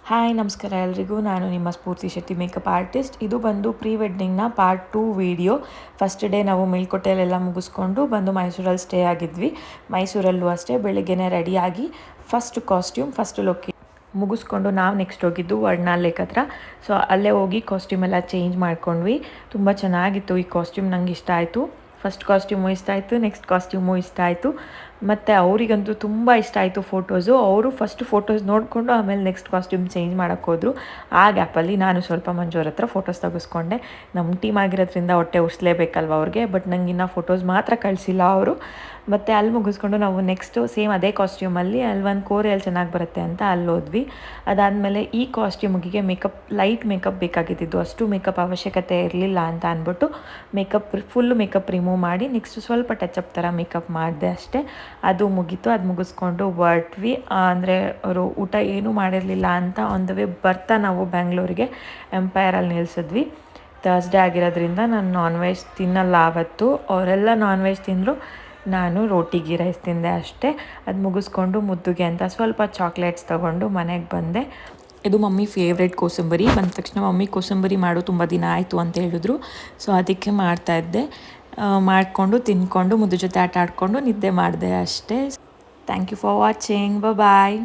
Hi ನಮಸ್ಕಾರ ಎಲ್ರಿಗೂ. ನಾನು ನಿಮ್ಮ ಸ್ಫೂರ್ತಿ ಶೆಟ್ಟಿ ಮೇಕಪ್ ಆರ್ಟಿಸ್ಟ್. ಇದು ಬಂದು ಪ್ರೀ ವೆಡ್ಡಿಂಗ್ನ ಪಾರ್ಟ್ 2 ವೀಡಿಯೋ. ಫಸ್ಟ್ ಡೇ ನಾವು ಮೇಲ್ಕೋಟೆಯಲ್ಲೆಲ್ಲ ಮುಗಿಸ್ಕೊಂಡು ಬಂದು ಮೈಸೂರಲ್ಲಿ ಸ್ಟೇ ಆಗಿದ್ವಿ. ಮೈಸೂರಲ್ಲೂ ಅಷ್ಟೇ ಬೆಳಿಗ್ಗೆನೇ ರೆಡಿಯಾಗಿ ಫಸ್ಟ್ ಕಾಸ್ಟ್ಯೂಮ್ ಫಸ್ಟ್ ಮುಗಿಸ್ಕೊಂಡು ನಾವು ನೆಕ್ಸ್ಟ್ ಹೋಗಿದ್ದು ವರ್ಣಾಲ್ ಲೇಕ್ ಹತ್ರ. ಸೊ ಅಲ್ಲೇ ಹೋಗಿ ಕಾಸ್ಟ್ಯೂಮ್ ಎಲ್ಲ ಚೇಂಜ್ ಮಾಡ್ಕೊಂಡ್ವಿ. ತುಂಬ ಚೆನ್ನಾಗಿತ್ತು ಈ ಕಾಸ್ಟ್ಯೂಮ್, ನಂಗೆ ಇಷ್ಟ ಆಯಿತು. ಫಸ್ಟ್ ಕಾಸ್ಟ್ಯೂಮು ಇಷ್ಟ ಆಯಿತು, ನೆಕ್ಸ್ಟ್ ಕಾಸ್ಟ್ಯೂಮು ಇಷ್ಟ ಆಯಿತು. ಮತ್ತು ಅವರಿಗಂತೂ ತುಂಬ ಇಷ್ಟ ಆಯಿತು ಫೋಟೋಸು. ಅವರು ಫಸ್ಟ್ ಫೋಟೋಸ್ ನೋಡಿಕೊಂಡು ಆಮೇಲೆ ನೆಕ್ಸ್ಟ್ ಕಾಸ್ಟ್ಯೂಮ್ ಚೇಂಜ್ ಮಾಡೋಕ್ಕೆ ಹೋದರು. ಆ ಗ್ಯಾಪಲ್ಲಿ ನಾನು ಸ್ವಲ್ಪ ಮಂಜೂರ ಹತ್ರ ಫೋಟೋಸ್ ತೆಗೆಸ್ಕೊಂಡೆ. ನಮ್ಮ ಟೀಮ್ ಆಗಿರೋದ್ರಿಂದ ಹೊಟ್ಟೆ ಉರಿಸ್ಲೇಬೇಕಲ್ವ ಅವ್ರಿಗೆ. ಬಟ್ ನಂಗೆ ಇನ್ನೂ ಫೋಟೋಸ್ ಮಾತ್ರ ಕಳಿಸಿಲ್ಲ ಅವರು. ಮತ್ತು ಅಲ್ಲಿ ಮುಗಿಸ್ಕೊಂಡು ನಾವು ನೆಕ್ಸ್ಟು ಸೇಮ್ ಅದೇ ಕಾಸ್ಟ್ಯೂಮಲ್ಲಿ ಅಲ್ಲಿ ಒಂದು ಕೋರಿಯಲ್ಲಿ ಚೆನ್ನಾಗಿ ಬರುತ್ತೆ ಅಂತ ಅಲ್ಲಿ ಹೋದ್ವಿ. ಅದಾದಮೇಲೆ ಈ ಕಾಸ್ಟ್ಯೂಮಿಗೆ ಲೈಟ್ ಮೇಕಪ್ ಬೇಕಾಗಿದ್ದು, ಅಷ್ಟು ಮೇಕಪ್ ಅವಶ್ಯಕತೆ ಇರಲಿಲ್ಲ ಅಂತ ಅಂದ್ಬಿಟ್ಟು ಫುಲ್ ಮೇಕಪ್ ರಿಮೂವ್ ಮಾಡಿ ನೆಕ್ಸ್ಟ್ ಸ್ವಲ್ಪ ಟಚಪ್ ಥರ ಮೇಕಪ್ ಮಾಡಿದೆ ಅಷ್ಟೇ. ಅದು ಮುಗೀತು. ಅದು ಮುಗಿಸ್ಕೊಂಡು ಹೊರಟ್ವಿ. ಅಂದರೆ ಅವರು ಊಟ ಏನೂ ಮಾಡಿರಲಿಲ್ಲ ಅಂತ ಆನ್ ದ ವೇ ಬರ್ತಾ ನಾವು ಬ್ಯಾಂಗ್ಳೂರಿಗೆ ಎಂಪೈರಲ್ಲಿ ನಿಲ್ಲಿಸಿದ್ವಿ. ಥರ್ಸ್ಡೇ ಆಗಿರೋದ್ರಿಂದ ನಾನು ನಾನ್ ವೆಜ್ ತಿನ್ನಲ್ಲ ಆವತ್ತು. ಅವರೆಲ್ಲ ನಾನ್ ವೆಜ್ ತಿಂದರು, ನಾನು ರೋಟಿ ಗೀ ರೈಸ್ ತಿಂದೆ ಅಷ್ಟೇ. ಅದು ಮುಗಿಸ್ಕೊಂಡು ಮುದ್ದುಗೆ ಅಂತ ಸ್ವಲ್ಪ ಚಾಕ್ಲೇಟ್ಸ್ ತೊಗೊಂಡು ಮನೆಗೆ ಬಂದೆ. ಇದು ಮಮ್ಮಿ ಫೇವ್ರೆಟ್ ಕೋಸಂಬರಿ. ಬಂದ ತಕ್ಷಣ ಮಮ್ಮಿ ಕೋಸಂಬರಿ ಮಾಡು, ತುಂಬ ದಿನ ಆಯಿತು ಅಂತ ಹೇಳಿದ್ರು. ಸೊ ಅದಕ್ಕೆ ಮಾಡ್ತಾಯಿದ್ದೆ. ಮಾಡಿಕೊಂಡು ತಿಂದ್ಕೊಂಡು ಮುದ್ದು ಜೊತೆ ಆಟ ಆಡಿಕೊಂಡು ನಿದ್ದೆ ಮಾಡಿದೆ ಅಷ್ಟೇ. Thank you for watching. Bye.